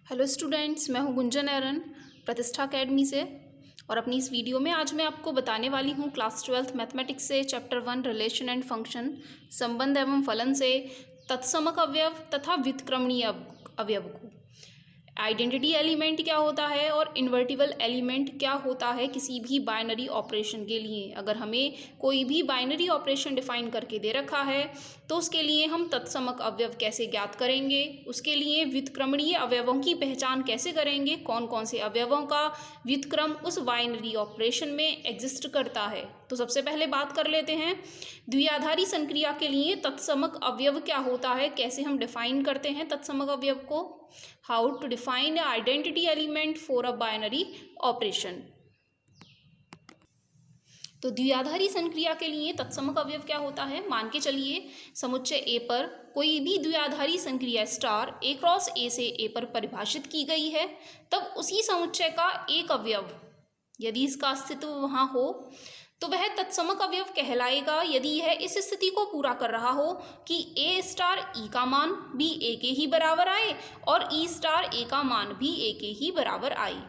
Hello students, मैं हूं गुंजन एरन प्रतिष्ठा एकेडमी से। और अपनी इस वीडियो में आज मैं आपको बताने वाली हूं क्लास 12th मैथमेटिक्स से चैप्टर 1 रिलेशन एंड फंक्शन संबंध एवं फलन से तत्समक अवयव तथा व्युत्क्रमणीय अवयव को। आइडेंटिटी एलिमेंट क्या होता है और इन्वर्टिबल एलिमेंट क्या होता है किसी भी बाइनरी ऑपरेशन के लिए। अगर हमें कोई भी बाइनरी ऑपरेशन डिफाइन करके दे रखा है तो उसके लिए हम तत्समक अवयव कैसे ज्ञात करेंगे, उसके लिए व्युत्क्रमणीय अवयवों की पहचान कैसे करेंगे, कौन कौन से अवयवों का व्युत्क्रम उस बाइनरी ऑपरेशन में एग्जिस्ट करता है। तो सबसे पहले बात कर लेते हैं द्विआधारी संक्रिया के लिए तत्समक अवयव क्या होता है, कैसे हम डिफाइन करते हैं तत्समक अवयव को। How to define identity element for a binary operation. तो द्विआधारी संक्रिया के लिए तत्समक अवयव क्या होता है। मान के चलिए समुच्चय ए पर कोई भी द्विआधारी संक्रिया स्टार ए क्रॉस ए से ए पर परिभाषित की गई है, तब उसी समुच्चय का एक अवयव यदि इसका अस्तित्व वहाँ हो तो वह तत्समक अवयव कहलाएगा यदि यह इस स्थिति को पूरा कर रहा हो कि ए स्टार ई का मान भी ए के ही बराबर आए और ई स्टार ए का मान भी ए के ही बराबर आए।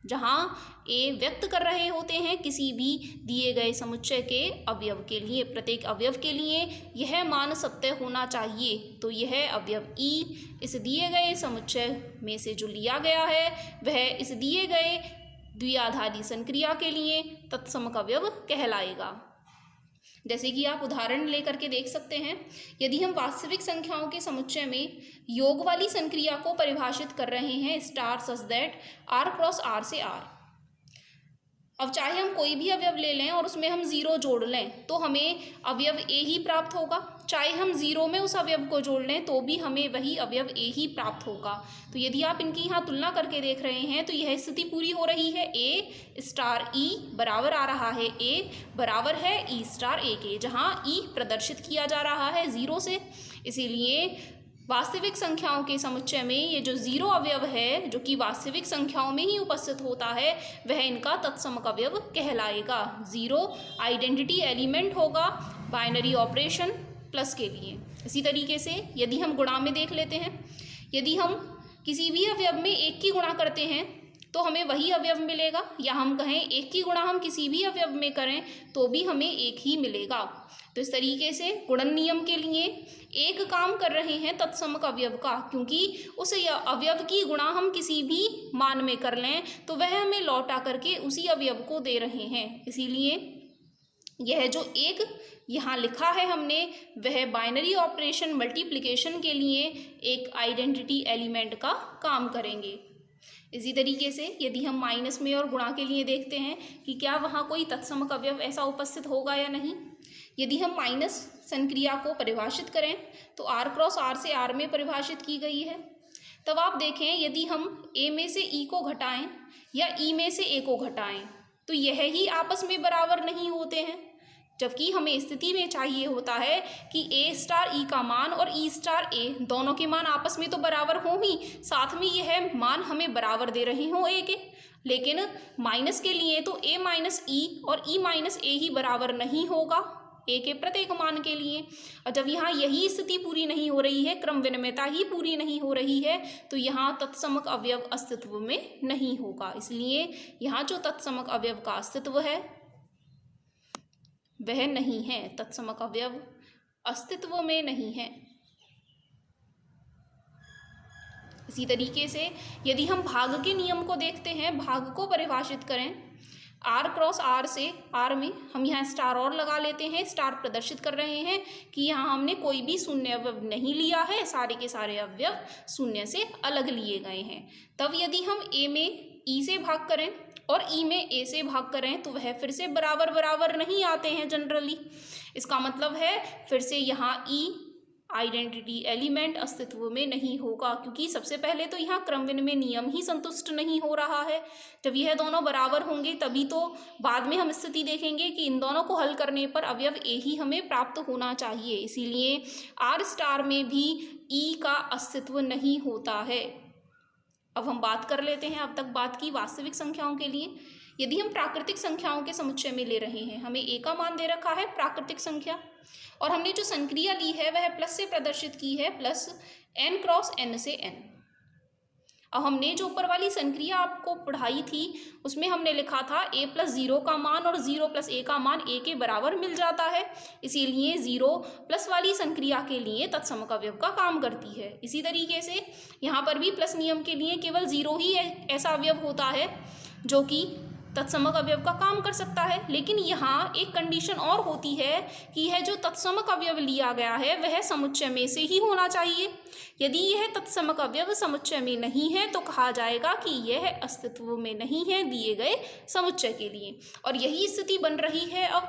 जहाँ ए व्यक्त कर रहे होते हैं किसी भी दिए गए समुच्चय के अवयव के लिए, प्रत्येक अवयव के लिए यह मान सत्य होना चाहिए। तो यह अवयव ई इस दिए गए समुच्चय में से जो लिया गया है वह इस दिए गए द्विआधारी संक्रिया के लिए तत्समक अवयव कहलाएगा। जैसे कि आप उदाहरण लेकर के देख सकते हैं, यदि हम वास्तविक संख्याओं के समुच्चय में योग वाली संक्रिया को परिभाषित कर रहे हैं star such that R cross R से आर। अब चाहे हम कोई भी अवयव ले लें और उसमें हम जीरो जोड़ लें तो हमें अवयव ए ही प्राप्त होगा, चाहे हम जीरो में उस अवयव को जोड़ लें तो भी हमें वही अवयव ए ही प्राप्त होगा। तो यदि आप इनकी यहाँ तुलना करके देख रहे हैं तो यह स्थिति पूरी हो रही है। ए स्टार ई बराबर आ रहा है ए बराबर है ई स्टार ए के, जहाँ ई प्रदर्शित किया जा रहा है जीरो से। इसीलिए वास्तविक संख्याओं के समुच्चय में ये जो जीरो अवयव है जो कि वास्तविक संख्याओं में ही उपस्थित होता है वह इनका तत्समक अवयव कहलाएगा। जीरो आइडेंटिटी एलिमेंट होगा बाइनरी ऑपरेशन प्लस के लिए। इसी तरीके से यदि हम गुणा में देख लेते हैं, यदि हम किसी भी अवयव में एक की गुणा करते हैं तो हमें वही अवयव मिलेगा, या हम कहें एक की गुणा हम किसी भी अवयव में करें तो भी हमें एक ही मिलेगा। तो इस तरीके से गुणन नियम के लिए एक काम कर रहे हैं तत्समक अवयव का, क्योंकि उस अवयव की गुणा हम किसी भी मान में कर लें तो वह हमें लौटा करके उसी अवयव को दे रहे हैं। इसीलिए यह जो एक यहाँ लिखा है हमने वह बाइनरी ऑपरेशन मल्टीप्लिकेशन के लिए एक आइडेंटिटी एलिमेंट का काम करेंगे। इसी तरीके से यदि हम माइनस में और गुणा के लिए देखते हैं कि क्या वहाँ कोई तत्समक अवयव ऐसा उपस्थित होगा या नहीं। यदि हम माइनस संक्रिया को परिभाषित करें तो आर क्रॉस आर से आर में परिभाषित की गई है, तब आप देखें यदि हम ए में से ई को घटाएं या ई में से ए को घटाएं तो यह ही आपस में बराबर नहीं होते हैं, जबकि हमें स्थिति में चाहिए होता है कि ए स्टार ई का मान और ई स्टार ए दोनों के मान आपस में तो बराबर हों ही, साथ में यह मान हमें बराबर दे रहे हों ए के। लेकिन माइनस के लिए तो ए माइनस ई और ई माइनस ए ही बराबर नहीं होगा ए के प्रत्येक मान के लिए। और जब यहाँ यही स्थिति पूरी नहीं हो रही है, क्रम विनिमयता ही पूरी नहीं हो रही है, तो यहाँ तत्समक अवयव अस्तित्व में नहीं होगा। इसलिए यहाँ जो तत्समक अवयव का अस्तित्व है वह नहीं है, तत्समक अवयव अस्तित्व में नहीं है। इसी तरीके से यदि हम भाग के नियम को देखते हैं, भाग को परिभाषित करें आर क्रॉस आर से आर में हम यहाँ स्टार और लगा लेते हैं, स्टार प्रदर्शित कर रहे हैं कि यहाँ हमने कोई भी शून्य अवयव नहीं लिया है, सारे के सारे अवयव शून्य से अलग लिए गए हैं। तब यदि हम ए में ई से भाग करें और ई में ए से भाग करें तो वह फिर से बराबर बराबर नहीं आते हैं जनरली। इसका मतलब है फिर से यहाँ ई आइडेंटिटी एलिमेंट अस्तित्व में नहीं होगा, क्योंकि सबसे पहले तो यहाँ क्रम विनिमय नियम ही संतुष्ट नहीं हो रहा है। जब यह दोनों बराबर होंगे तभी तो बाद में हम स्थिति देखेंगे कि इन दोनों को हल करने पर अवयव ए ही हमें प्राप्त होना चाहिए। इसीलिए आर स्टार में भी ई का अस्तित्व नहीं होता है। अब हम बात कर लेते हैं अब तक बात की वास्तविक संख्याओं के लिए। यदि हम प्राकृतिक संख्याओं के समुच्चय में ले रहे हैं, हमें ए का मान दे रखा है प्राकृतिक संख्या, और हमने जो संक्रिया ली है वह प्लस से प्रदर्शित की है, प्लस n क्रॉस n से n। अब हमने जो ऊपर वाली संक्रिया आपको पढ़ाई थी उसमें हमने लिखा था a + 0 का मान और 0 + a का मान a के बराबर मिल जाता है, इसीलिए 0+ वाली संक्रिया के लिए तत्समक अवयव का काम करती है। इसी तरीके से यहाँ पर भी प्लस नियम के लिए केवल 0 ही ऐसा अवयव होता है जो कि तत्समक अवयव का काम कर सकता है। लेकिन यहाँ एक कंडीशन और होती है कि यह जो तत्समक अवयव लिया गया है वह समुच्चय में से ही होना चाहिए। यदि यह तत्समक अवयव समुच्चय में नहीं है तो कहा जाएगा कि यह अस्तित्व में नहीं है दिए गए समुच्चय के लिए। और यही स्थिति बन रही है अब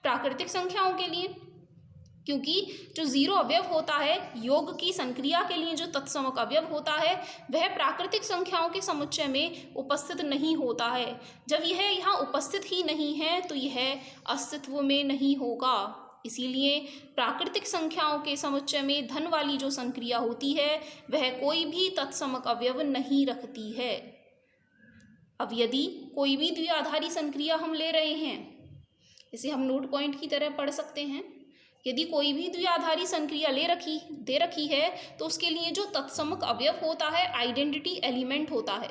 प्राकृतिक संख्याओं के लिए, क्योंकि जो 0 अवयव होता है योग की संक्रिया के लिए जो तत्समक अवयव होता है वह प्राकृतिक संख्याओं के समुच्चय में उपस्थित नहीं होता है। जब यह यहाँ उपस्थित ही नहीं है तो यह अस्तित्व में नहीं होगा। इसीलिए प्राकृतिक संख्याओं के समुच्चय में धन वाली जो संक्रिया होती है वह कोई भी तत्समक अवयव नहीं रखती है। अब यदि कोई भी द्विआधारी संक्रिया हम ले रहे हैं, इसे हम नोट पॉइंट की तरह पढ़ सकते हैं। यदि कोई भी द्विआधारी संक्रिया दे रखी है तो उसके लिए जो तत्समक अवयव होता है आइडेंटिटी एलिमेंट होता है।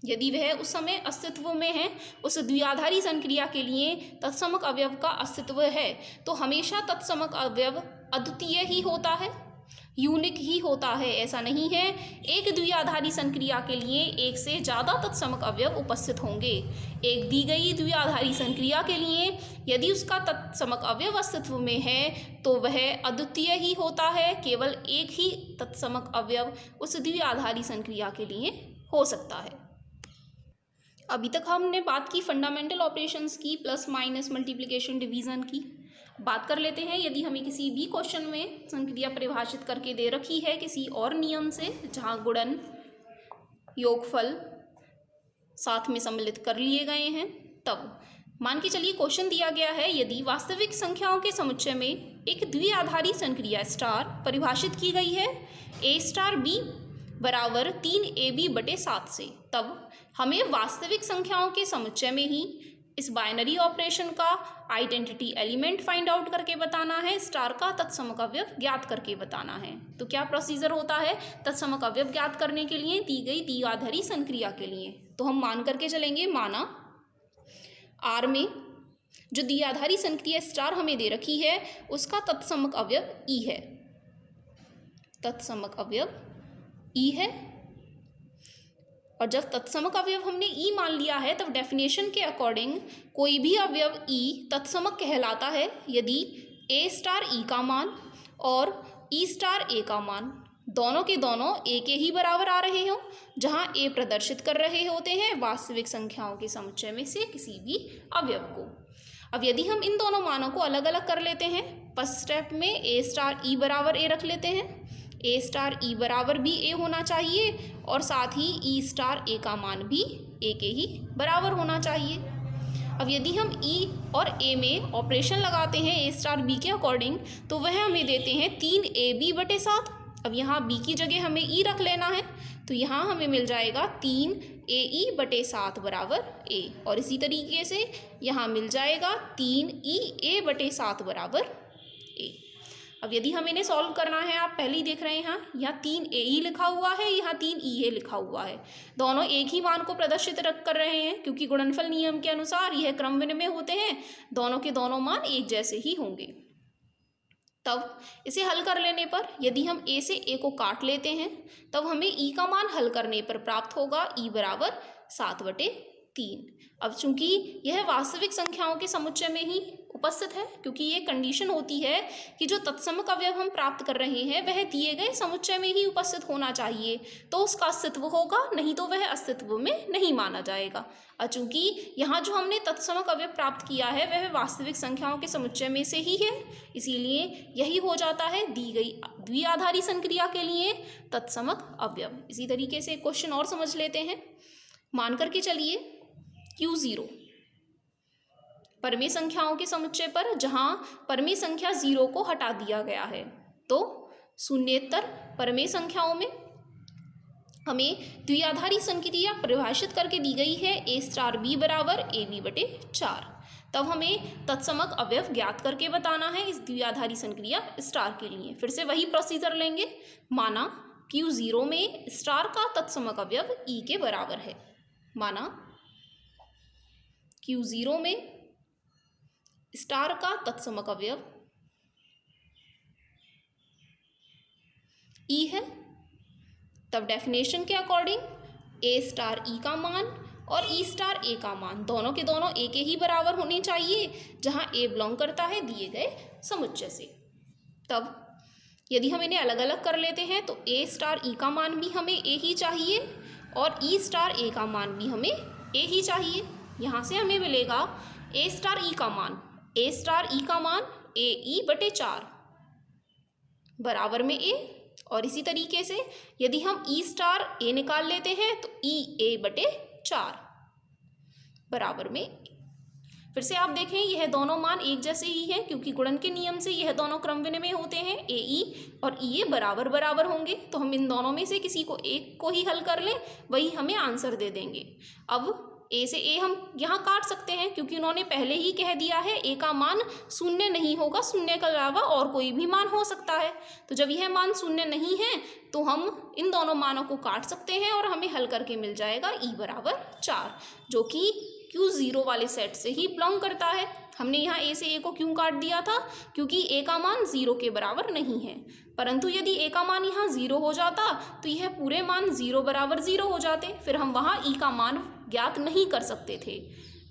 यदि वह उस समय अस्तित्व में है, उस द्विआधारी संक्रिया के लिए तत्समक अवयव का अस्तित्व है, तो हमेशा तत्समक अवयव अद्वितीय ही होता है, यूनिक ही होता है। ऐसा नहीं है एक द्विआधारी संक्रिया के लिए एक से ज़्यादा तत्समक अवयव उपस्थित होंगे। एक दी गई द्विआधारी संक्रिया के लिए यदि उसका तत्समक अवयव अस्तित्व में है तो वह अद्वितीय ही होता है, केवल एक ही तत्समक अवयव उस द्विआधारी संक्रिया के लिए हो सकता है। अभी तक हमने बात की फंडामेंटल ऑपरेशंस की, प्लस माइनस मल्टीप्लिकेशन डिवीज़न की। बात कर लेते हैं यदि हमें किसी भी क्वेश्चन में संक्रिया परिभाषित करके दे रखी है किसी और नियम से, जहाँ गुणन योगफल साथ में सम्मिलित कर लिए गए हैं, तब मान के चलिए क्वेश्चन दिया गया है यदि वास्तविक संख्याओं के समुच्चय में एक द्विआधारी संक्रिया स्टार परिभाषित की गई है a*b बराबर 3ab/7 से, तब हमें वास्तविक संख्याओं के समुच्चय में ही इस बाइनरी ऑपरेशन का आइडेंटिटी एलिमेंट फाइंड आउट करके बताना है, स्टार का तत्समक अवयव ज्ञात करके बताना है। तो क्या प्रोसीजर होता है तत्समक अवयव ज्ञात करने के लिए दी गई द्विआधारी संक्रिया के लिए? तो हम मान करके चलेंगे, माना R में जो द्विआधारी संक्रिया स्टार हमें दे रखी है उसका तत्समक अवयव E है, तत्समक अवयव E है। और जब तत्समक अवयव हमने E मान लिया है तब डेफिनेशन के अकॉर्डिंग कोई भी अवयव E तत्समक कहलाता है यदि A*E का मान और E*A का मान दोनों के दोनों A के ही बराबर आ रहे हों, जहां A प्रदर्शित कर रहे होते हैं वास्तविक संख्याओं के समुच्चय में से किसी भी अवयव को। अब यदि हम इन दोनों मानों को अलग अलग कर लेते हैं, फर्स्ट स्टेप में A*E बराबर A रख लेते हैं, A*E बराबर भी A होना चाहिए और साथ ही E*A का मान भी A के ही बराबर होना चाहिए। अब यदि हम E और A में ऑपरेशन लगाते हैं A*B के अकॉर्डिंग तो वह हमें देते हैं 3ab/7। अब यहाँ B की जगह हमें E रख लेना है, तो यहाँ हमें मिल जाएगा 3aE/7 बराबर A, और इसी तरीके से यहाँ मिल जाएगा 3EA/7 बराबर A। अब यदि हम इन्हें सॉल्व करना है, आप पहले ही देख रहे हैं यहाँ 3aE लिखा हुआ है, यहाँ 3EA लिखा हुआ है, दोनों एक ही मान को प्रदर्शित कर रहे हैं क्योंकि गुणनफल नियम के अनुसार यह क्रम विनिमय होते हैं, दोनों के दोनों मान एक जैसे ही होंगे। तब इसे हल कर लेने पर यदि हम A से A को काट लेते हैं तब हमें E का मान हल करने पर प्राप्त होगा E बराबर 7/3। अब चूंकि यह वास्तविक संख्याओं के समुच्चय में ही उपस्थित है, क्योंकि ये कंडीशन होती है कि जो तत्समक अवयव हम प्राप्त कर रहे हैं वह दिए गए समुच्चय में ही उपस्थित होना चाहिए तो उसका अस्तित्व होगा, नहीं तो वह अस्तित्व में नहीं माना जाएगा। और चूंकि यहाँ जो हमने तत्समक अवयव प्राप्त किया है वह वास्तविक संख्याओं के समुच्चय में से ही है, इसीलिए यही हो जाता है दी गई द्विआधारी संक्रिया के लिए तत्समक अवयव। इसी तरीके से क्वेश्चन और समझ लेते हैं, मान करके चलिए Q0 परमेय संख्याओं के समुच्चय पर जहां परमेय संख्या 0 को हटा दिया गया है, तो शून्येतर परमेय संख्याओं में हमें द्विआधारी संक्रिया परिभाषित करके दी गई है A*B बराबर AB/4। तब हमें तत्समक अवयव ज्ञात करके बताना है इस द्विआधारी संक्रिया स्टार के लिए। फिर से वही प्रोसीजर लेंगे, माना Q0 में स्टार का तत्समक अवयव E के बराबर है। माना Q0 में स्टार का तत्समक अवयव E है, तब डेफिनेशन के अकॉर्डिंग A स्टार E का मान और E स्टार A का मान दोनों के दोनों A के ही बराबर होने चाहिए, जहां A बिलोंग करता है दिए गए समुच्चय से। तब यदि हम इन्हें अलग अलग कर लेते हैं तो A स्टार E का मान भी हमें A ही चाहिए और E स्टार A का मान भी हमें A ही चाहिए। यहाँ से हमें मिलेगा A स्टार E का मान, A स्टार E का मान AE/4 बराबर में A, और इसी तरीके से यदि हम E स्टार A निकाल लेते हैं तो EA/4 बराबर में A। फिर से आप देखें यह दोनों मान एक जैसे ही हैं, क्योंकि गुणन के नियम से यह दोनों क्रम विनिमय होते हैं। AE और EA बराबर बराबर होंगे, तो हम इन दोनों में से किसी को एक को ही हल कर लें, वही हमें आंसर दे देंगे। अब A से A हम यहाँ काट सकते हैं, क्योंकि उन्होंने पहले ही कह दिया है A का मान शून्य नहीं होगा, शून्य के अलावा और कोई भी मान हो सकता है। तो जब यह मान शून्य नहीं है तो हम इन दोनों मानों को काट सकते हैं और हमें हल करके मिल जाएगा E/4, जो कि Q0 वाले सेट से ही बिलोंग करता है। हमने यहाँ A से A को क्यों काट दिया था? क्योंकि A का मान 0 के बराबर नहीं है, परंतु यदि A का मान यहाँ 0 हो जाता तो यह पूरे मान 0/0 हो जाते, फिर हम वहाँ E का मान ज्ञात नहीं कर सकते थे।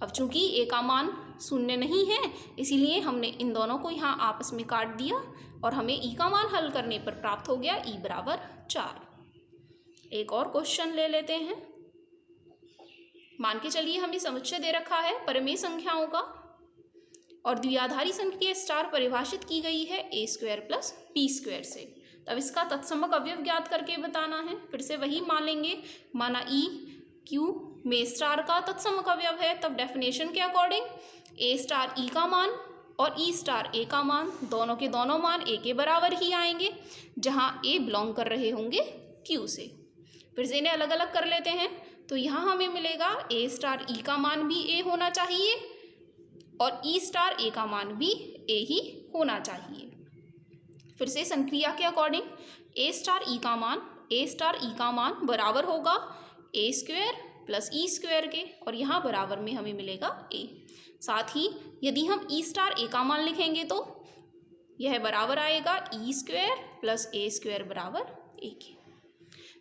अब चूंकि A का मान शून्य नहीं है, इसीलिए हमने इन दोनों को यहाँ आपस में काट दिया और हमें E का मान हल करने पर प्राप्त हो गया E/4। एक और क्वेश्चन ले लेते हैं। मान के चलिए हमें समुच्चय दे रखा है परिमेय संख्याओं का, और द्विआधारी संख्या स्टार परिभाषित की गई है A² + B² से। तब इसका तत्समक अवयव ज्ञात करके बताना है। फिर से वही मान लेंगे, माना E Q में स्टार का तत्समक अवयव है, तब डेफिनेशन के अकॉर्डिंग A स्टार E का मान और E स्टार A का मान दोनों के दोनों मान A के बराबर ही आएंगे, जहां A बिलोंग कर रहे होंगे Q से। फिर से इन्हें अलग अलग कर लेते हैं, तो यहाँ हमें मिलेगा A स्टार E का मान भी A होना चाहिए और E स्टार A का मान भी A ही होना चाहिए। फिर से संक्रिया के अकॉर्डिंग A स्टार E का मान बराबर होगा A² + E² के, और यहाँ बराबर में हमें मिलेगा A। साथ ही यदि हम E स्टार A का मान लिखेंगे तो यह बराबर आएगा E² + A² बराबर A के।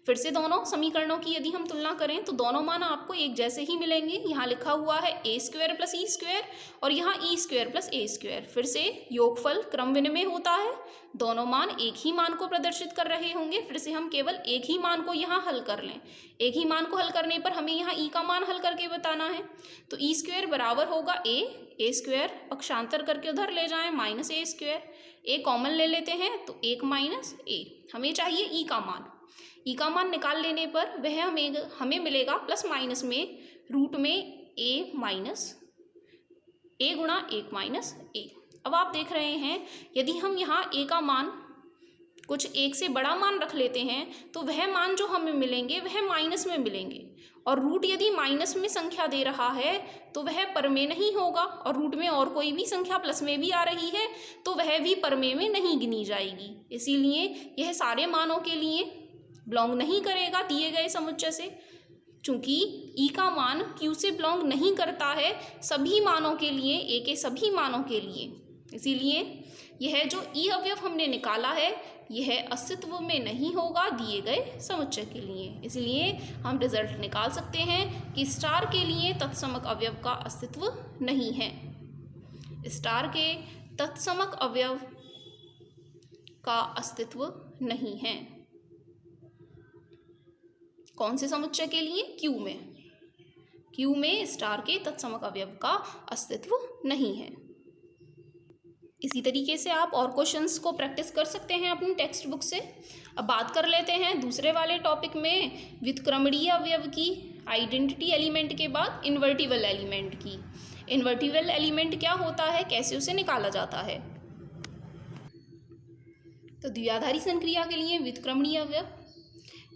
फिर से दोनों समीकरणों की यदि हम तुलना करें तो दोनों मान आपको एक जैसे ही मिलेंगे। यहाँ लिखा हुआ है A² + E² और यहाँ E² + A²। फिर से योगफल क्रम विनिमय होता है, दोनों मान एक ही मान को प्रदर्शित कर रहे होंगे। फिर से हम केवल एक ही मान को यहाँ हल कर लें। एक ही मान को हल करने पर हमें यहाँ E का मान हल करके बताना है, तो E² बराबर होगा A² पक्षांतर करके उधर ले जाएं -A²। A कॉमन ले लेते हैं तो 1 - A। हमें चाहिए E का मान। E का मान निकाल लेने पर वह हमें मिलेगा प्लस माइनस में रूट में A गुणा 1 - A। अब आप देख रहे हैं यदि हम यहाँ A का मान कुछ एक से बड़ा मान रख लेते हैं तो वह मान जो हमें मिलेंगे वह माइनस में मिलेंगे, और रूट यदि माइनस में संख्या दे रहा है तो वह परमेय नहीं होगा, और रूट में और कोई भी संख्या प्लस में भी आ रही है तो वह भी परमेय में नहीं गिनी जाएगी। इसीलिए यह सारे मानों के लिए बिलोंग नहीं करेगा दिए गए समुच्चय से। चूंकि E का मान Q से बिलोंग नहीं करता है सभी मानों के लिए, A के सभी मानों के लिए, इसीलिए यह जो E अवयव हमने निकाला है यह अस्तित्व में नहीं होगा दिए गए समुच्चय के लिए। इसलिए हम रिजल्ट निकाल सकते हैं कि स्टार के लिए तत्समक अवयव का अस्तित्व नहीं है। स्टार के तत्समक अवयव का अस्तित्व नहीं है। कौन से समुच्चय के लिए? Q में स्टार के तत्समक अवयव का अस्तित्व नहीं है। इसी तरीके से आप और क्वेश्चंस को प्रैक्टिस कर सकते हैं अपनी टेक्स्ट बुक से। अब बात कर लेते हैं दूसरे वाले टॉपिक में व्युत्क्रमणीय अवयव की, आइडेंटिटी एलिमेंट के बाद इन्वर्टिबल एलिमेंट की। इन्वर्टिबल एलिमेंट क्या होता है, कैसे उसे निकाला जाता है? तो द्विआधारी संक्रिया के लिए व्युत्क्रमणीय अवयव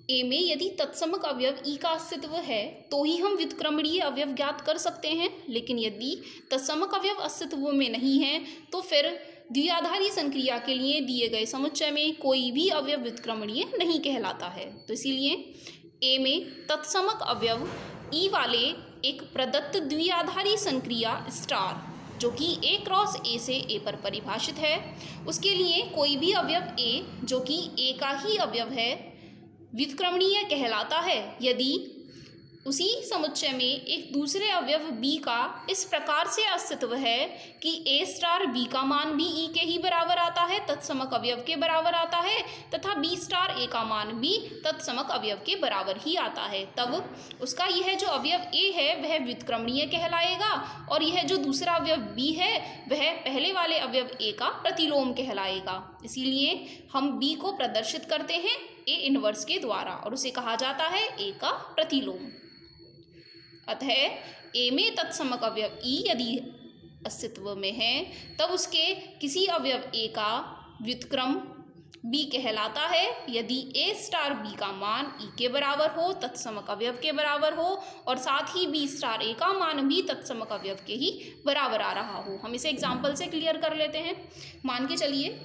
A में यदि तत्समक अवयव E का अस्तित्व है तो ही हम व्युत्क्रमणीय अवयव ज्ञात कर सकते हैं, लेकिन यदि तत्समक अवयव अस्तित्व में नहीं है तो फिर द्विआधारी संक्रिया के लिए दिए गए समुच्चय में कोई भी अवयव व्युत्क्रमणीय नहीं कहलाता है। तो इसीलिए ए में तत्समक अवयव ई वाले एक प्रदत्त द्विआधारी संक्रिया स्टार जो कि ए क्रॉस ए से ए पर परिभाषित है, उसके लिए कोई भी अवयव ए जो कि ए का ही अवयव है व्युत्क्रमणीय कहलाता है यदि उसी समुच्चय में एक दूसरे अवयव b का इस प्रकार से अस्तित्व है कि a स्टार b का मान भी e के ही बराबर आता है, तत्समक अवयव के बराबर आता है, तथा b स्टार a का मान भी तत्समक अवयव के बराबर ही आता है, तब उसका यह जो अवयव a है वह व्युत्क्रमणीय कहलाएगा और यह जो दूसरा अवयव b है वह पहले वाले अवयव a का प्रतिलोम कहलाएगा। इसीलिए हम b को प्रदर्शित करते हैं a इनवर्स के द्वारा और उसे कहा जाता है a का प्रतिलोम। अतः ए में तत्समक अवयव ई यदि अस्तित्व में है तब उसके किसी अवयव ए का व्युत्क्रम बी कहलाता है यदि ए स्टार बी का मान ई के बराबर हो, तत्समक अवयव के बराबर हो और साथ ही बी स्टार ए का मान भी तत्समक अवयव के ही बराबर आ रहा हो। हम इसे एग्जाम्पल से क्लियर कर लेते हैं। मान के चलिए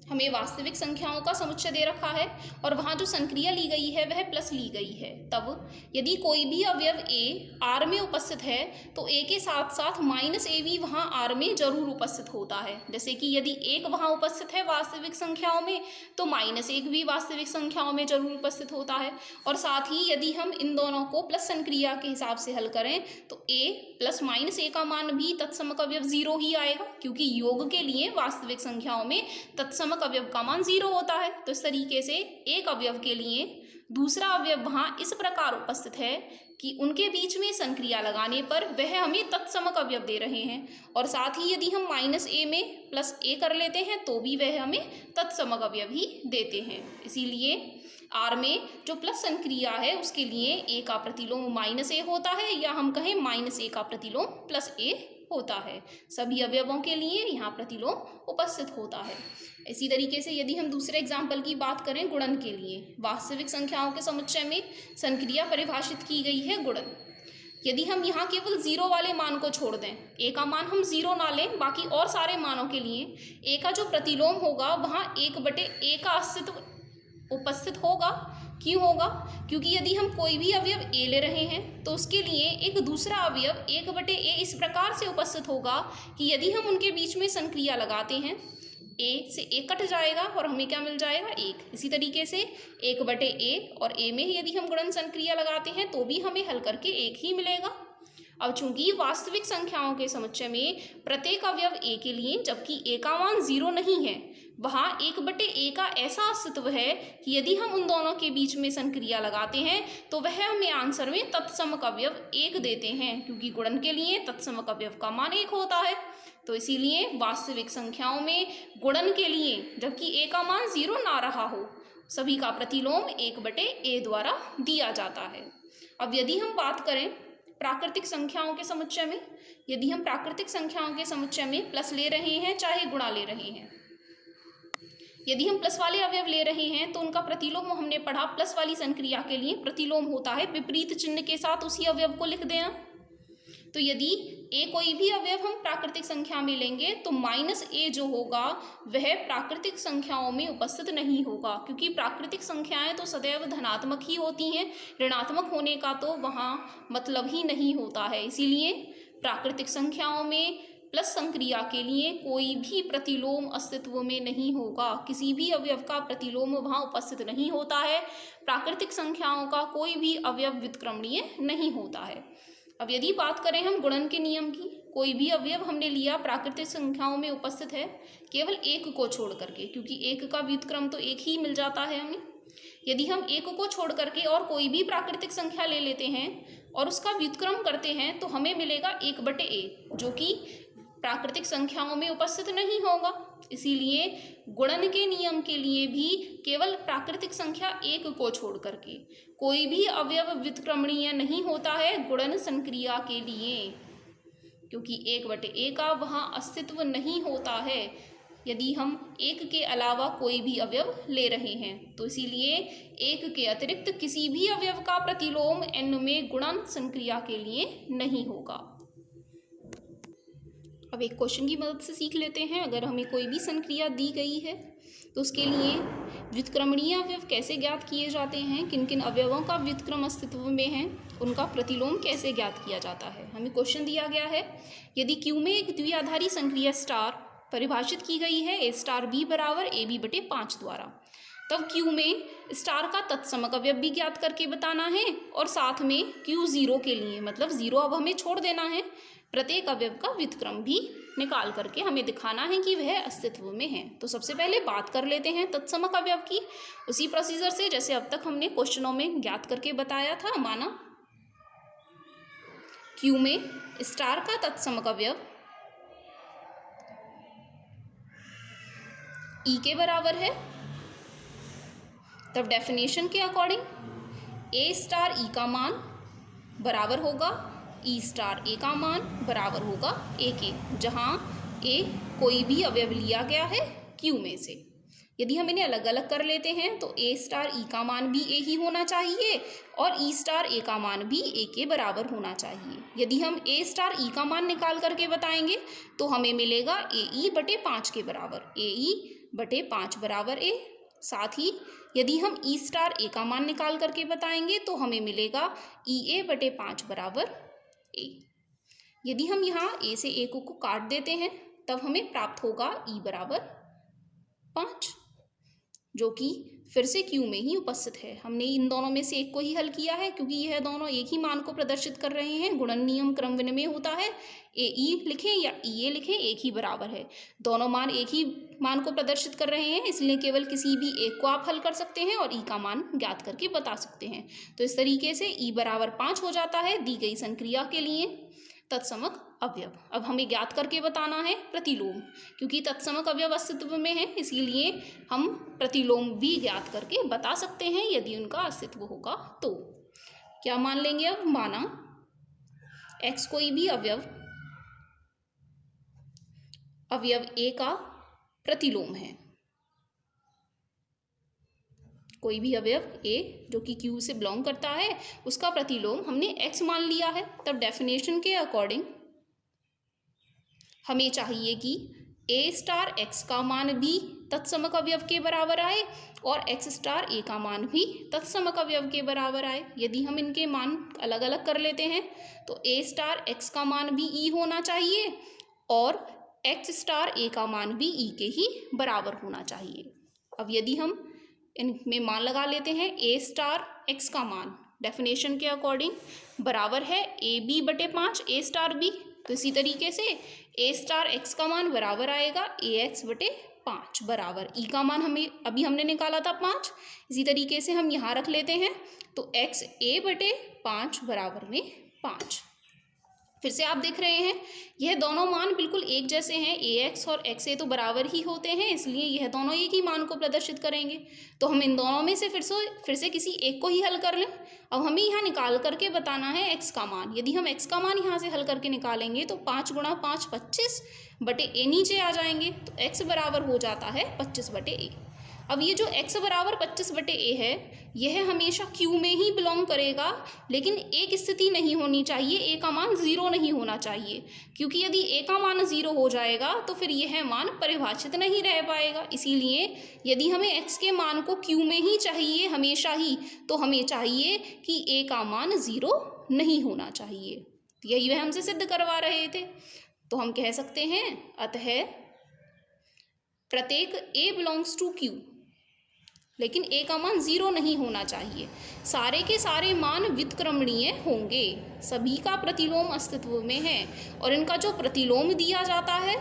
हमें वास्तविक संख्याओं का समुच्चय दे रखा है और वहाँ जो संक्रिया ली गई है वह प्लस ली गई है। तब यदि कोई भी अवयव a R में उपस्थित है तो a के साथ साथ माइनस ए भी वहाँ R में जरूर उपस्थित होता है। जैसे कि यदि 1 वहाँ उपस्थित है वास्तविक संख्याओं में तो -1 भी वास्तविक संख्याओं में जरूर उपस्थित होता है। और साथ ही यदि हम इन दोनों को प्लस संक्रिया के हिसाब से हल करें तो a प्लस -a का मान भी तत्समक अवयव 0 ही आएगा, क्योंकि योग के लिए वास्तविक संख्याओं में तत्समक अवयव का मान 0 होता है। तो इस तरीके से एक अवयव के लिए दूसरा अवयव वहाँ इस प्रकार उपस्थित है कि उनके बीच में संक्रिया लगाने पर वह हमें तत्समक अवयव दे रहे हैं और साथ ही यदि हम -a में +a कर लेते हैं तो भी वह हमें तत्समक अवयव ही देते हैं। इसीलिए R में जो प्लस संक्रिया है उसके लिए a का प्रतिलोम -a होता है या हम कहें -a का प्रतिलोम +a होता है। सभी अवयवों के लिए यहाँ प्रतिलोम उपस्थित होता है। इसी तरीके से यदि हम दूसरे एग्जाम्पल की बात करें गुणन के लिए, वास्तविक संख्याओं के समुच्चय में संक्रिया परिभाषित की गई है गुणन। यदि हम यहाँ केवल 0 वाले मान को छोड़ दें, a का मान हम 0 ना लें, बाकी और सारे मानों के लिए a का जो प्रतिलोम होगा वहाँ 1/a का अस्तित्व उपस्थित होगा। क्यों होगा? क्योंकि यदि हम कोई भी अवयव a ले रहे हैं तो उसके लिए एक दूसरा अवयव 1/a इस प्रकार से उपस्थित होगा कि यदि हम उनके बीच में संक्रिया लगाते हैं a से a कट जाएगा और हमें क्या मिल जाएगा? 1। इसी तरीके से 1/a और a में यदि हम गुणन संक्रिया लगाते हैं तो भी हमें हल करके 1 ही मिलेगा। अब चूंकि वास्तविक संख्याओं के समुच्चय में प्रत्येक अवयव a के लिए जबकि a का मान 0 नहीं है, वहाँ 1/a का ऐसा अस्तित्व है कि यदि हम उन दोनों के बीच में संक्रिया लगाते हैं तो वह हमें आंसर में तत्समक अवयव 1 देते हैं, क्योंकि गुणन के लिए तत्समक अवयव का मान 1 होता है। तो इसीलिए वास्तविक संख्याओं में गुणन के लिए जबकि a का मान 0 ना रहा हो, सभी का प्रतिलोम 1/a द्वारा दिया जाता है। अब यदि हम बात करें प्राकृतिक संख्याओं के समुच्चय में, यदि हम प्राकृतिक संख्याओं के समुच्चय में प्लस ले रहे हैं चाहे गुणा ले रहे हैं, यदि हम प्लस वाले अवयव ले रहे हैं तो उनका प्रतिलोम हमने पढ़ा प्लस वाली संक्रिया के लिए प्रतिलोम होता है विपरीत चिन्ह के साथ उसी अवयव को लिख देना। तो यदि a कोई भी अवयव हम प्राकृतिक संख्या में लेंगे तो -a जो होगा वह प्राकृतिक संख्याओं में उपस्थित नहीं होगा, क्योंकि प्राकृतिक संख्याएं तो सदैव धनात्मक ही होती हैं, ऋणात्मक होने का तो वहाँ मतलब ही नहीं होता है। इसीलिए प्राकृतिक संख्याओं में प्लस संक्रिया के लिए कोई भी प्रतिलोम अस्तित्व में नहीं होगा, किसी भी अवयव का प्रतिलोम वहाँ उपस्थित नहीं होता है। प्राकृतिक संख्याओं का कोई भी अवयव व्युत्क्रमणीय नहीं होता है। अब यदि बात करें हम गुणन के नियम की, कोई भी अवयव हमने लिया प्राकृतिक संख्याओं में उपस्थित है केवल 1 को छोड़ करके, क्योंकि 1 का व्युत्क्रम तो 1 ही मिल जाता है हमें। यदि हम 1 को छोड़ करके और कोई भी प्राकृतिक संख्या ले लेते हैं और उसका व्युत्क्रम करते हैं तो हमें मिलेगा 1/a, जो कि प्राकृतिक संख्याओं में उपस्थित नहीं होगा। इसीलिए गुणन के नियम के लिए भी केवल प्राकृतिक संख्या 1 को छोड़ करके कोई भी अवयव व्युत्क्रमणीय नहीं होता है गुणन संक्रिया के लिए, क्योंकि 1/a का वहाँ अस्तित्व नहीं होता है यदि हम 1 के अलावा कोई भी अवयव ले रहे हैं। तो इसीलिए 1 के अतिरिक्त किसी भी अवयव का प्रतिलोम n में गुणन संक्रिया के लिए नहीं होगा। अब एक क्वेश्चन की मदद से सीख लेते हैं। अगर हमें कोई भी संक्रिया दी गई है तो उसके लिए व्युत्क्रमणीय अवयव कैसे ज्ञात किए जाते हैं, किन किन अवयवों का व्युत्क्रम अस्तित्व में है, उनका प्रतिलोम कैसे ज्ञात किया जाता है। हमें क्वेश्चन दिया गया है, यदि Q में एक द्विआधारी संक्रिया स्टार परिभाषित की गई है A स्टार B बराबर AB/5 द्वारा, तब Q में स्टार का तत्समक अवयव भी ज्ञात करके बताना है और साथ में Q0 के लिए, मतलब 0 अब हमें छोड़ देना है, प्रत्येक अवयव का व्युत्क्रम भी निकाल करके हमें दिखाना है कि वह अस्तित्व में है। तो सबसे पहले बात कर लेते हैं तत्समक अवयव की, उसी प्रोसीजर से जैसे अब तक हमने क्वेश्चनों में ज्ञात करके बताया था। माना Q में स्टार का तत्समक अवयव E के बराबर है, तब डेफिनेशन के अकॉर्डिंग A स्टार E का मान बराबर होगा E स्टार A का मान बराबर होगा A के, जहाँ A कोई भी अवयव लिया गया है Q में से। यदि हम इन्हें अलग अलग कर लेते हैं तो A स्टार E का मान भी A ही होना चाहिए और E स्टार A का मान भी A के बराबर होना चाहिए। यदि हम A स्टार E का मान निकाल करके बताएंगे तो हमें मिलेगा AE/5 के बराबर, AE/5 बराबर A। साथ ही यदि हम E स्टार A का मान निकाल करके बताएंगे तो हमें मिलेगा EA/5 बराबर A। यदि हम यहाँ A से A को काट देते हैं तब हमें प्राप्त होगा E बराबर 5, जो कि फिर से Q में ही उपस्थित है। हमने इन दोनों में से एक को ही हल किया है क्योंकि यह दोनों एक ही मान को प्रदर्शित कर रहे हैं। गुणन नियम क्रम विनिमय होता है, AE लिखें या EA लिखें, एक ही बराबर है। दोनों मान एक ही मान को प्रदर्शित कर रहे हैं, इसलिए केवल किसी भी एक को आप हल कर सकते हैं और E का मान ज्ञात करके बता सकते हैं। तो इस तरीके से E बराबर 5 हो जाता है दी गई संक्रिया के लिए तत्समक अवयव। अब हमें ज्ञात करके बताना है प्रतिलोम, क्योंकि तत्समक अवयव अस्तित्व में है इसीलिए हम प्रतिलोम भी ज्ञात करके बता सकते हैं यदि उनका अस्तित्व होगा तो। क्या मान लेंगे अब, माना X कोई भी अवयव A का प्रतिलोम है, कोई भी अवयव A जो कि Q से बिलोंग करता है उसका प्रतिलोम हमने X मान लिया है, तब डेफिनेशन के अकॉर्डिंग हमें चाहिए कि A स्टार X का मान भी तत्समक अवयव के बराबर आए और X स्टार A का मान भी तत्समक अवयव के बराबर आए। यदि हम इनके मान अलग अलग कर लेते हैं तो A स्टार X का मान भी E होना चाहिए और X स्टार A का मान भी E के ही बराबर होना चाहिए। अब यदि हम इनमें मान लगा लेते हैं, A स्टार X का मान डेफिनेशन के अकॉर्डिंग बराबर है AB/5 A स्टार B, तो इसी तरीके से A स्टार X का मान बराबर आएगा AX/5 बराबर E का मान हमने निकाला था 5, इसी तरीके से हम यहाँ रख लेते हैं तो XA/5 बराबर में 5। फिर से आप देख रहे हैं यह दोनों मान बिल्कुल एक जैसे हैं, AX और XA तो बराबर ही होते हैं, इसलिए यह दोनों एक ही मान को प्रदर्शित करेंगे। तो हम इन दोनों में से फिर से किसी एक को ही हल कर लें। अब हमें यहाँ निकाल करके बताना है X का मान। यदि हम X का मान यहाँ से हल करके निकालेंगे तो 5 × 5 25/A नीचे आ जाएंगे, तो X बराबर हो जाता है 25/A। अब ये जो X बराबर 25/A है यह हमेशा Q में ही बिलोंग करेगा, लेकिन एक स्थिति नहीं होनी चाहिए, A का मान 0 नहीं होना चाहिए, क्योंकि यदि A का मान 0 हो जाएगा तो फिर यह मान परिभाषित नहीं रह पाएगा। इसीलिए यदि हमें X के मान को Q में ही चाहिए हमेशा ही, तो हमें चाहिए कि A का मान 0 नहीं होना चाहिए। यही वह हमसे सिद्ध करवा रहे थे। तो हम कह सकते हैं अतः प्रत्येक A बिलोंग्स टू Q, लेकिन A का मान 0 नहीं होना चाहिए। सारे के सारे मान व्युत्क्रमणीय होंगे, सभी का प्रतिलोम अस्तित्व में है और इनका जो प्रतिलोम दिया जाता है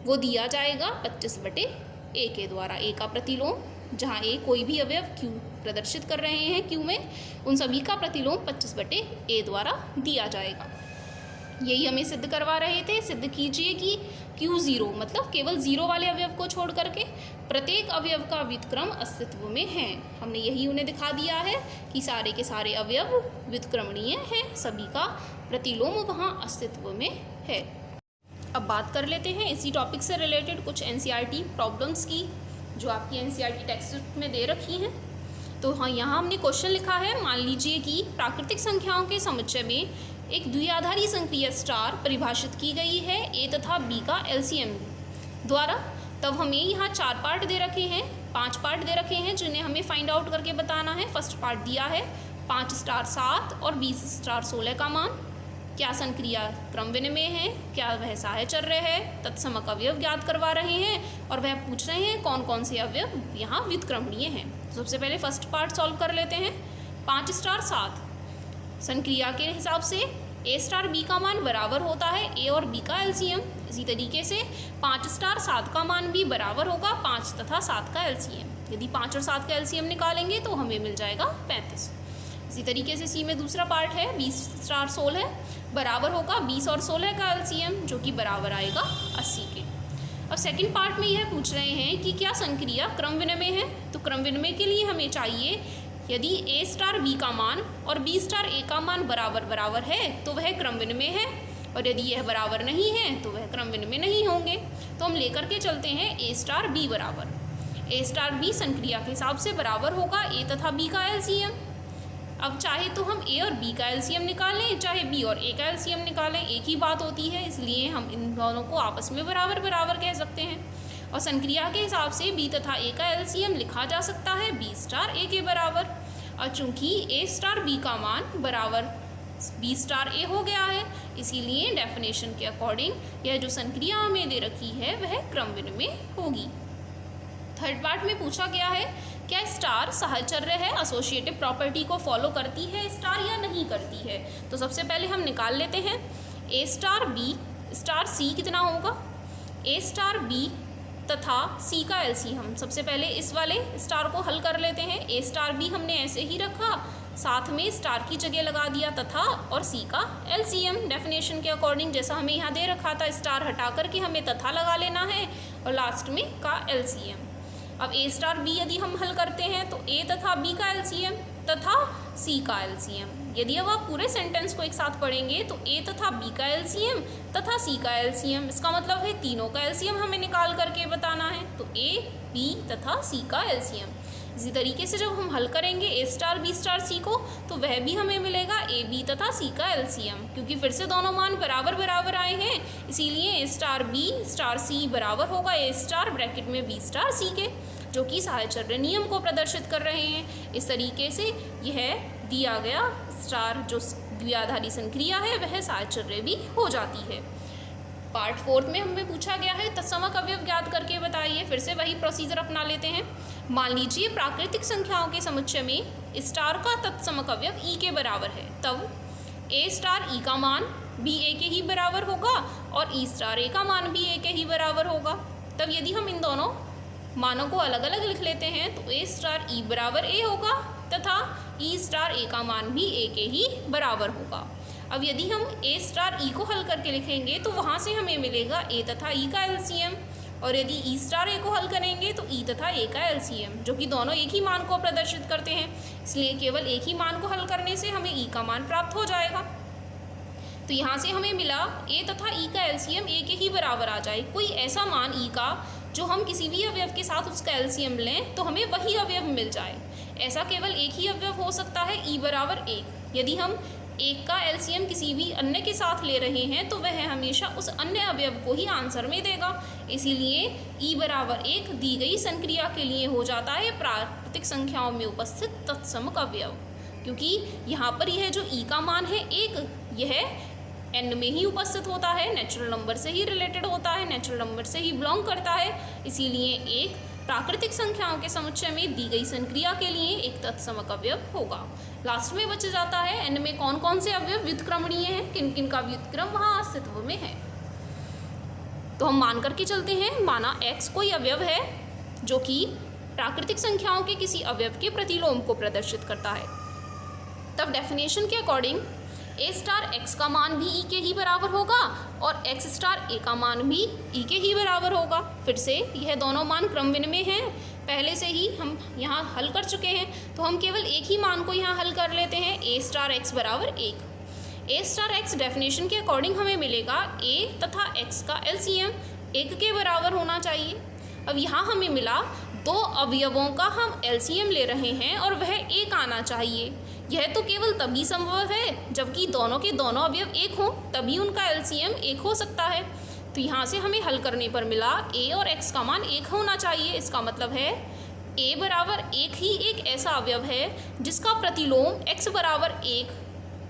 वो दिया जाएगा 25/A के द्वारा। A का प्रतिलोम जहाँ A कोई भी अवयव Q प्रदर्शित कर रहे हैं Q में, उन सभी का प्रतिलोम 25/A द्वारा दिया जाएगा। यही हमें सिद्ध करवा रहे थे। सिद्ध कीजिए कि Q0 मतलब केवल 0 वाले अवयव को छोड़ करके प्रत्येक अवयव का व्युत्क्रम अस्तित्व में है। हमने यही उन्हें दिखा दिया है कि सारे के सारे अवयव व्युत्क्रमणीय हैं, सभी का प्रतिलोम वहाँ अस्तित्व में है। अब बात कर लेते हैं इसी टॉपिक से रिलेटेड कुछ NCERT प्रॉब्लम्स की जो आपकी NCERT टेक्स्ट में दे रखी हैं। तो हाँ, यहाँ हमने क्वेश्चन लिखा है, मान लीजिए कि प्राकृतिक संख्याओं के समुच्चय में एक द्विआधारी संक्रिया स्टार परिभाषित की गई है ए तथा बी का एलसीएम द्वारा, तब हमें यहाँ 4 पार्ट दे रखे हैं, 5 पार्ट दे रखे हैं जिन्हें हमें फाइंड आउट करके बताना है। फर्स्ट पार्ट दिया है 5 स्टार 7 और 20 स्टार 16 का मान, क्या संक्रिया क्रम विनिमय है, क्या वह साहचर्य है, तत्समक अवयव ज्ञात करवा रहे हैं और वह पूछ रहे हैं कौन कौन से अवयव यहाँ व्युत्क्रमणीय हैं। तो सबसे पहले फर्स्ट पार्ट सॉल्व कर लेते हैं। 5 स्टार 7 संक्रिया के हिसाब से ए स्टार बी का मान बराबर होता है ए और बी का एलसीएम। इसी तरीके से 5 स्टार 7 का मान भी बराबर होगा 5 तथा 7 का एलसीएम। यदि 5 और 7 का एलसीएम निकालेंगे तो हमें मिल जाएगा 35। इसी तरीके से सी में दूसरा पार्ट है 20 स्टार 16 बराबर होगा 20 और 16 का एलसीएम, जो कि बराबर आएगा 80 के। अब सेकंड पार्ट में यह पूछ रहे हैं कि क्या संक्रिया क्रम विनिमय है। तो क्रम विनिमय के लिए हमें चाहिए यदि ए स्टार बी का मान और बी स्टार ए का मान बराबर बराबर है तो वह क्रम विनिमय है, और यदि यह बराबर नहीं है तो वह क्रम विनिमय नहीं होंगे। तो हम लेकर के चलते हैं ए स्टार बी बराबर ए स्टार बी संक्रिया के हिसाब से बराबर होगा ए तथा बी का एलसीएम। अब चाहे तो हम ए और बी का एलसीएम निकालें, चाहे बी और ए का एलसीएम निकालें, एक ही बात होती है, इसलिए हम इन दोनों को आपस में बराबर बराबर कह सकते हैं। और संक्रिया के हिसाब से बी तथा ए का एलसीएम लिखा जा सकता है बी स्टार ए के बराबर। और चूंकि ए स्टार बी का मान बराबर बी स्टार ए हो गया है, इसीलिए डेफिनेशन के अकॉर्डिंग यह जो संक्रिया हमें दे रखी है वह क्रम विनिमय होगी। थर्ड पार्ट में पूछा गया है क्या स्टार साहचर्य है, एसोसिएटिव प्रॉपर्टी को फॉलो करती है स्टार या नहीं करती है। तो सबसे पहले हम निकाल लेते हैं ए स्टार बी स्टार सी कितना होगा, ए स्टार बी तथा सी का एलसीएम। हम सबसे पहले इस वाले स्टार को हल कर लेते हैं। ए स्टार बी हमने ऐसे ही रखा, साथ में स्टार की जगह लगा दिया तथा और सी का एलसीएम डेफिनेशन के अकॉर्डिंग, जैसा हमें यहाँ दे रखा था स्टार हटा करके हमें तथा लगा लेना है और लास्ट में का एलसीएम। अब ए स्टार बी यदि हम हल करते हैं तो ए तथा बी का एलसीएम तथा सी का एलसीएम। यदि अब आप पूरे सेंटेंस को एक साथ पढ़ेंगे तो ए तथा बी का एलसीएम तथा सी का एलसीएम, इसका मतलब है तीनों का एलसीएम हमें निकाल करके बताना है। तो ए बी तथा सी का एलसीएम। इसी तरीके से जब हम हल करेंगे ए स्टार बी स्टार सी को तो वह भी हमें मिलेगा ए बी तथा सी का एलसीएम, क्योंकि फिर से दोनों मान बराबर बराबर आए हैं, इसीलिए ए स्टार बी स्टार सी बराबर होगा ए स्टार ब्रैकेट में बी स्टार सी के, जो कि साहचर्य नियम को प्रदर्शित कर रहे हैं। इस तरीके से यह दिया गया स्टार जो द्विआधारी संक्रिया है वह साहचर्य भी हो जाती है। पार्ट 4 में हमें पूछा गया है तत्समक अवयव ज्ञात करके बताइए। फिर से वही प्रोसीजर अपना लेते हैं। मान लीजिए प्राकृतिक संख्याओं के समुच्चय में स्टार का तत्समक अवयव ई के बराबर है, तब ए स्टार ई का मान भी ए के ही बराबर होगा और ई स्टार ए का मान भी ए के ही बराबर होगा। तब यदि हम इन दोनों मानों को अलग अलग लिख लेते हैं तो ए स्टार ई बराबर ए होगा तथा ई स्टार ए का मान भी ए के ही बराबर होगा। अब यदि हम ए स्टार ई को हल करके लिखेंगे तो वहाँ से हमें मिलेगा ए तथा ई का एलसीएम, और यदि ई स्टार ए को हल करेंगे तो ई तथा ए का एलसीएम, जो कि दोनों एक ही मान को प्रदर्शित करते हैं, इसलिए केवल एक ही मान को हल करने से हमें ई का मान प्राप्त हो जाएगा। तो यहाँ से हमें मिला ए तथा ई का एलसीएम ए के ही बराबर आ जाए। कोई ऐसा मान ई का जो हम किसी भी अवयव के साथ उसका एलसीएम लें तो हमें वही अवयव मिल जाए। ऐसा केवल एक ही अवयव हो सकता है ई बराबर 1। यदि हम एक का एलसीएम किसी भी अन्य के साथ ले रहे हैं तो वह हमेशा उस अन्य अवयव को ही आंसर में देगा। इसीलिए ई बराबर 1 दी गई संक्रिया के लिए हो जाता है प्राकृतिक संख्याओं में उपस्थित तत्समक अवयव, क्योंकि यहाँ पर यह जो ई का मान है 1, यह एन में ही उपस्थित होता है, नेचुरल नंबर से ही रिलेटेड होता है, नेचुरल नंबर से ही बिलोंग करता है। इसीलिए एक प्राकृतिक संख्याओं के समुच्चय में दी गई संक्रिया के लिए एक तत्समक अवयव होगा। लास्ट में बच जाता है एन में कौन कौन से अवयव व्युत्क्रमणीय हैं, किन किन का व्युत्क्रम वहाँ अस्तित्व में है। तो हम मान करके चलते हैं, माना x कोई अवयव है जो कि प्राकृतिक संख्याओं के किसी अवयव के प्रतिलोम को प्रदर्शित करता है, तब डेफिनेशन के अकॉर्डिंग ए स्टार एक्स का मान भी ई के ही बराबर होगा और एक्स स्टार ए का मान भी ई के ही बराबर होगा। फिर से यह दोनों मान क्रम विनिमय हैं, पहले से ही हम यहाँ हल कर चुके हैं, तो हम केवल एक ही मान को यहाँ हल कर लेते हैं। ए स्टार एक्स बराबर 1। ए स्टार एक्स डेफिनेशन के अकॉर्डिंग हमें मिलेगा ए तथा एक्स का एलसीएम 1 के बराबर होना चाहिए। अब यहाँ हमें मिला 2 अवयवों का हम एलसीएम ले रहे हैं और वह 1 आना चाहिए। यह तो केवल तभी संभव है जबकि दोनों के दोनों अवयव एक हों, तभी उनका एलसीएम एक हो सकता है। तो यहाँ से हमें हल करने पर मिला a और x का मान एक होना चाहिए। इसका मतलब है a बराबर एक ही एक ऐसा अवयव है जिसका प्रतिलोम x बराबर एक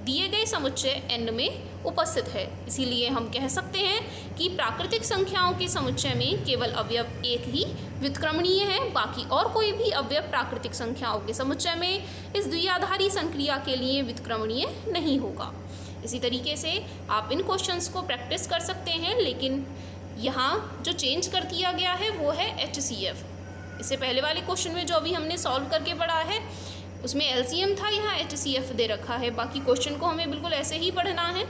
दिए गए समुच्चय n में उपस्थित है। इसीलिए हम कह सकते हैं कि प्राकृतिक संख्याओं के समुच्चय में केवल अवयव एक ही व्युत्क्रमणीय है, बाकी और कोई भी अवयव प्राकृतिक संख्याओं के समुच्चय में इस द्विआधारी संक्रिया के लिए व्युत्क्रमणीय नहीं होगा। इसी तरीके से आप इन क्वेश्चंस को प्रैक्टिस कर सकते हैं, लेकिन यहाँ जो चेंज कर दिया गया है वो है HCF। इससे पहले वाले क्वेश्चन में जो अभी हमने सॉल्व करके पढ़ा है उसमें LCM था, यहाँ HCF दे रखा है। बाकी क्वेश्चन को हमें बिल्कुल ऐसे ही पढ़ना है।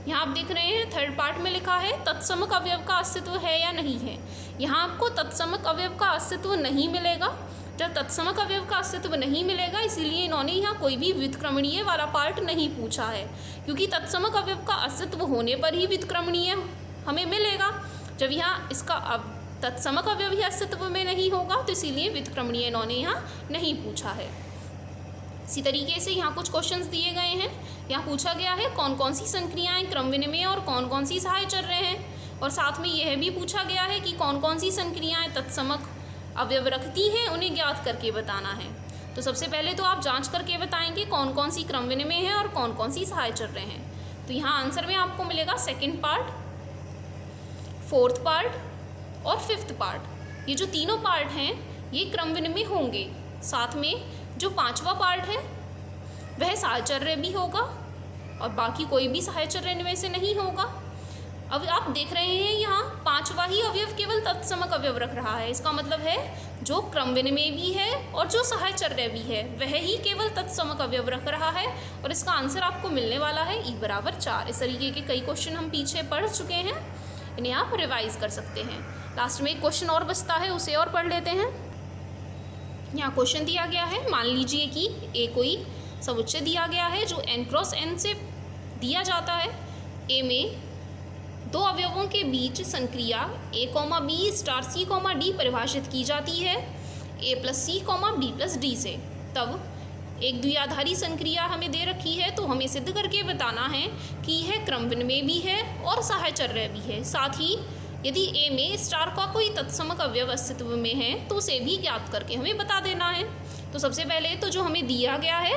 यहाँ आप देख रहे हैं थर्ड पार्ट में लिखा है तत्समक अवयव का अस्तित्व है या नहीं है। यहाँ आपको तत्समक अवयव का अस्तित्व नहीं मिलेगा। जब तत्समक अवयव का अस्तित्व नहीं मिलेगा, इसीलिए इन्होंने यहाँ कोई भी व्युत्क्रमणीय वाला पार्ट नहीं पूछा है, क्योंकि तत्समक अवयव का अस्तित्व होने पर ही व्युत्क्रमणीय हमें मिलेगा। जब यहाँ इसका तत्समक अवयव ही अस्तित्व में नहीं होगा तो इसीलिए व्युत्क्रमणीय इन्होंने यहाँ नहीं पूछा है। इसी तरीके से यहाँ कुछ क्वेश्चंस दिए गए हैं। यहाँ पूछा गया है कौन कौन सी संक्रियाएं क्रम विनिमय और कौन कौन सी सहायचर्य हैं, और साथ में यह भी पूछा गया है कि कौन कौन सी संक्रियाएं तत्समक अवयव रखती हैं, उन्हें ज्ञात करके बताना है। तो सबसे पहले तो आप जांच करके बताएंगे कौन कौन सी क्रम विनिमय है और कौन कौन सी सहायचर्य हैं। तो यहाँ आंसर में आपको मिलेगा सेकेंड पार्ट, फोर्थ पार्ट और फिफ्थ पार्ट। ये जो तीनों पार्ट हैं ये क्रम विनिमय होंगे। साथ में जो पांचवा पार्ट है वह सहायचर्य भी होगा और बाकी कोई भी सहायचर्य इनमें से नहीं होगा। अब आप देख रहे हैं यहाँ पांचवा ही अवयव केवल तत्समक अवयव रख रहा है। इसका मतलब है जो क्रम विनिमय भी है और जो सहायचर्य भी है वह ही केवल तत्समक अवयव रख रहा है, और इसका आंसर आपको मिलने वाला है E बराबर 4। इस तरीके के कई क्वेश्चन हम पीछे पढ़ चुके हैं, इन्हें आप रिवाइज कर सकते हैं। लास्ट में एक क्वेश्चन और बचता है, उसे और पढ़ लेते हैं। यहाँ क्वेश्चन दिया गया है, मान लीजिए कि A कोई समुच्चय दिया गया है जो n क्रॉस n से दिया जाता है। A में दो अवयवों के बीच संक्रिया a, b star c, d परिभाषित की जाती है a plus c, b plus d से। तब एक द्विआधारी संक्रिया हमें दे रखी है, तो हमें सिद्ध करके बताना है कि यह क्रम विनिमय भी है और सहायचर्य भी है। साथ ही यदि A में स्टार का कोई तत्समक अवयव अस्तित्व में है तो उसे भी ज्ञात करके हमें बता देना है। तो सबसे पहले तो जो हमें दिया गया है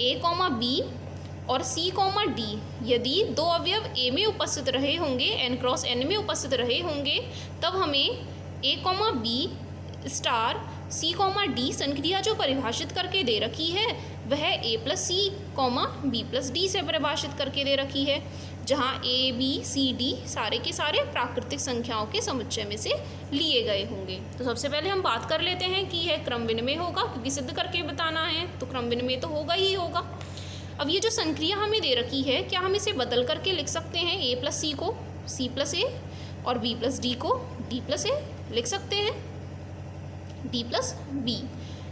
a, b और c, d, यदि दो अवयव A में उपस्थित रहे होंगे, n क्रॉस n में उपस्थित रहे होंगे, तब हमें a, b star c, d संक्रिया जो परिभाषित करके दे रखी है वह a plus c, b plus d से परिभाषित करके दे रखी है, जहाँ a, b, c, d सारे के सारे प्राकृतिक संख्याओं के समुच्चय में से लिए गए होंगे। तो सबसे पहले हम बात कर लेते हैं कि यह क्रम विनिमय होगा, क्योंकि सिद्ध करके बताना है तो क्रम विनिमय तो होगा ही होगा। अब ये जो संक्रिया हमें दे रखी है, क्या हम इसे बदल करके लिख सकते हैं? a प्लस c को c प्लस a और b प्लस d को d प्लस a लिख सकते हैं, d प्लस b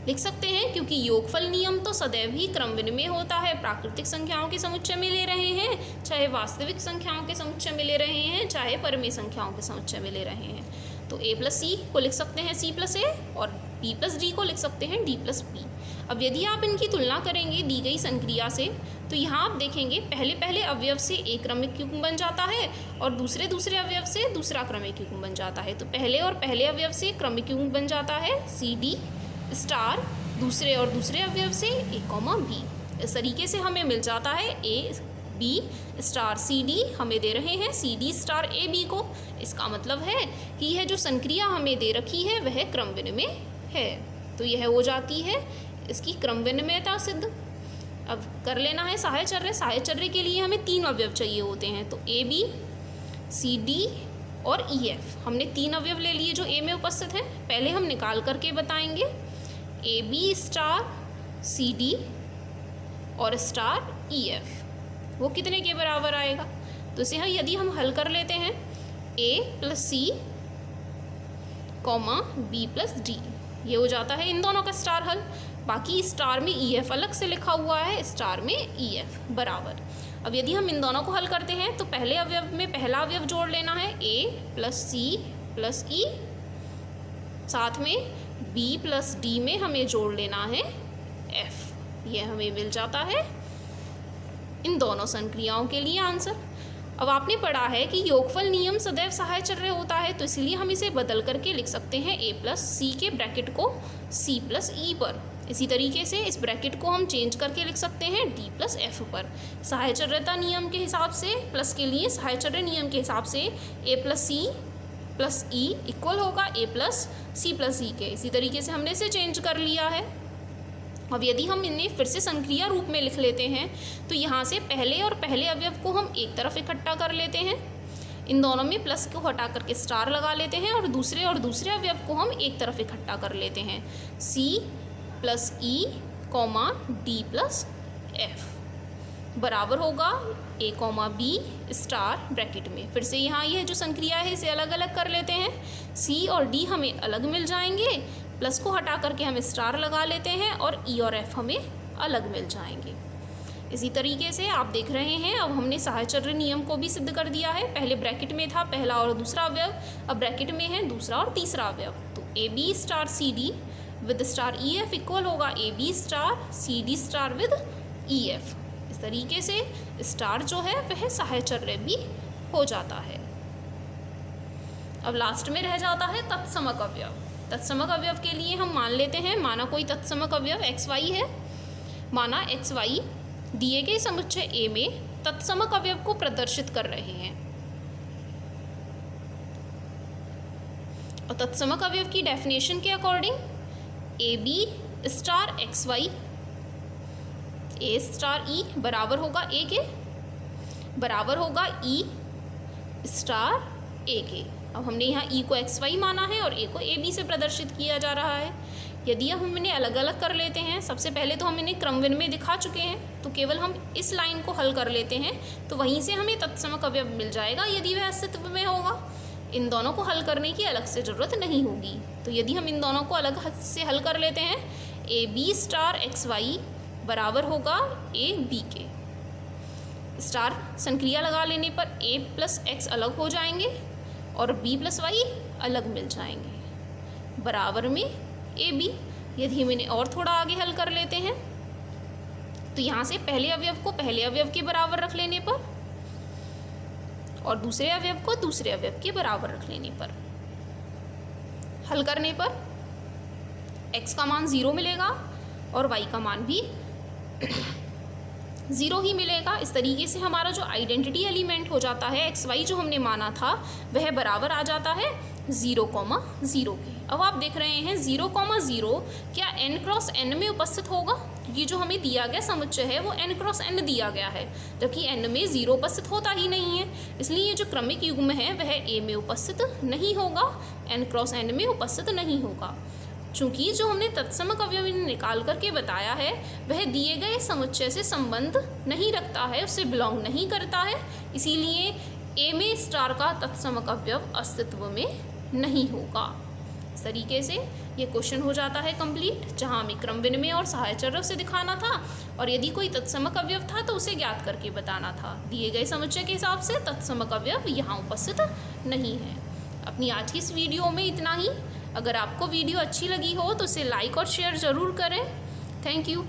लिख सकते हैं, क्योंकि योगफल नियम तो सदैव ही क्रम विनिमय होता है। प्राकृतिक संख्याओं के समुच्चय में ले रहे हैं, चाहे वास्तविक संख्याओं के समुच्चय में ले रहे हैं, चाहे परिमेय संख्याओं के समुच्चय में ले रहे हैं। तो a प्लस c को लिख सकते हैं c प्लस a और b प्लस d को लिख सकते हैं d प्लस b। अब यदि आप इनकी तुलना करेंगे दी गई संक्रिया से, तो यहाँ आप देखेंगे पहले पहले अवयव से एक क्रमिक युग्म बन जाता है और दूसरे दूसरे अवयव से दूसरा क्रमिक युग्म बन जाता है। तो पहले और पहले अवयव से क्रमिक युग्म बन जाता है c, d स्टार, दूसरे और दूसरे अवयव से a, b। इस तरीके से हमें मिल जाता है a, b star c, d हमें दे रहे हैं c, d star a, b को। इसका मतलब है कि यह जो संक्रिया हमें दे रखी है वह क्रम विनिमय है। तो यह हो जाती है इसकी क्रम विनिमयता सिद्ध। अब कर लेना है सहायचर्य। सहायचर्य के लिए हमें तीन अवयव चाहिए होते हैं, तो a, b, c, d और e, f। हमने तीन अवयव ले लिए जो a में उपस्थित हैं। पहले हम निकाल करके बताएंगे a, b star c, d और स्टार e, f वो कितने के बराबर आएगा। तो इसे यदि हम हल कर लेते हैं a plus c, b plus d, ये हो जाता है इन दोनों का स्टार हल। बाकी स्टार में ई एफ अलग से लिखा हुआ है, स्टार में ई एफ बराबर। अब यदि हम इन दोनों को हल करते हैं तो पहले अवयव में पहला अवयव जोड़ लेना है a प्लस सी प्लस ई, साथ में b प्लस d में हमें जोड़ लेना है f। यह हमें मिल जाता है इन दोनों संक्रियाओं के लिए आंसर। अब आपने पढ़ा है कि योगफल नियम सदैव सहायचर्य होता है, तो इसलिए हम इसे बदल करके लिख सकते हैं a प्लस सी के ब्रैकेट को c प्लस ई पर। इसी तरीके से इस ब्रैकेट को हम चेंज करके लिख सकते हैं d प्लस एफ पर। सहायचर्यता नियम के हिसाब से प्लस के लिए सहायचर्य नियम के हिसाब से a plus C plus E equal होगा a plus C plus E के। इसी तरीके से हमने इसे चेंज कर लिया है। अब यदि हम इन्हें फिर से संक्रिया रूप में लिख लेते हैं तो यहाँ से पहले और पहले अवयव को हम एक तरफ इकट्ठा कर लेते हैं, इन दोनों में प्लस को हटा करके स्टार लगा लेते हैं और दूसरे अवयव को हम एक तरफ इकट्ठा कर लेते हैं, c plus E comma D plus F बराबर होगा a comma B star bracket में। फिर से यहाँ यह जो संक्रिया है इसे अलग अलग कर लेते हैं, c और d हमें अलग मिल जाएंगे, प्लस को हटा करके हम स्टार लगा लेते हैं और ई और एफ हमें अलग मिल जाएंगे। इसी तरीके से आप देख रहे हैं अब हमने सहायचर्य नियम को भी सिद्ध कर दिया है। पहले ब्रैकेट में था पहला और दूसरा अवयव, अब ब्रैकेट में है दूसरा और तीसरा अवयव। तो A B star C D with star E F equal होगा A B star C D star with E F. इस तरीके से स्टार जो है वह सहायचर्य भी हो जाता है। अब लास्ट में रह जाता है तत्समक अवयव। तत्समक अवयव के लिए हम मान लेते हैं, माना कोई तत्समक अवयव एक्स वाई है, माना एक्स वाई दिए गए समुच्चय ए में तत्समक अवयव को प्रदर्शित कर रहे हैं। और तत्समक अवयव की डेफिनेशन के according A B star X Y A star E बराबर होगा ए के, बराबर होगा ई स्टार ए के। अब हमने यहाँ ई को एक्स वाई माना है और ए को ए बी से प्रदर्शित किया जा रहा है। यदि अब हम इन्हें अलग अलग कर लेते हैं, सबसे पहले तो हम इन्हें क्रमविन में दिखा चुके हैं, तो केवल हम इस लाइन को हल कर लेते हैं तो वहीं से हमें तत्समक अवयव मिल जाएगा यदि वह अस्तित्व में होगा। इन दोनों को हल करने की अलग से ज़रूरत नहीं होगी। तो यदि हम इन दोनों को अलग से हल कर लेते हैं, A B star X Y बराबर होगा ए बी के। स्टार संक्रिया लगा लेने पर ए प्लस एक्स अलग हो जाएंगे और b प्लस वाई अलग मिल जाएंगे, बराबर में ए बी। यदि हम इन्हें और थोड़ा आगे हल कर लेते हैं तो यहाँ से पहले अवयव को पहले अवयव के बराबर रख लेने पर और दूसरे अवयव को दूसरे अवयव के बराबर रख लेने पर हल करने पर x का मान 0 मिलेगा और y का मान भी 0 ही मिलेगा। इस तरीके से हमारा जो आइडेंटिटी एलिमेंट हो जाता है एक्स वाई जो हमने माना था वह बराबर आ जाता है 0,0 के। अब आप देख रहे हैं 0,0 क्या n क्रॉस n में उपस्थित होगा? ये जो हमें दिया गया समुच्चय है वो n क्रॉस n दिया गया है, जबकि n में 0 उपस्थित होता ही नहीं है। इसलिए ये जो क्रमिक युग्म है वह a में उपस्थित नहीं होगा, n क्रॉस n में उपस्थित नहीं होगा। चूँकि जो हमने तत्समक अवयव निकाल करके बताया है वह दिए गए समुच्चय से संबंध नहीं रखता है, उससे बिलोंग नहीं करता है, इसीलिए ए में स्टार का तत्समक अवयव अस्तित्व में नहीं होगा। इस तरीके से ये क्वेश्चन हो जाता है कंप्लीट, जहाँ हमें क्रम विनिमय और सहायचर्य से दिखाना था और यदि कोई तत्समक अवयव था तो उसे ज्ञात करके बताना था। दिए गए समुच्चय के हिसाब से तत्समक अवयव यहाँ उपस्थित नहीं है। अपनी आज की इस वीडियो में इतना ही। अगर आपको वीडियो अच्छी लगी हो तो इसे लाइक और शेयर ज़रूर करें। Thank you.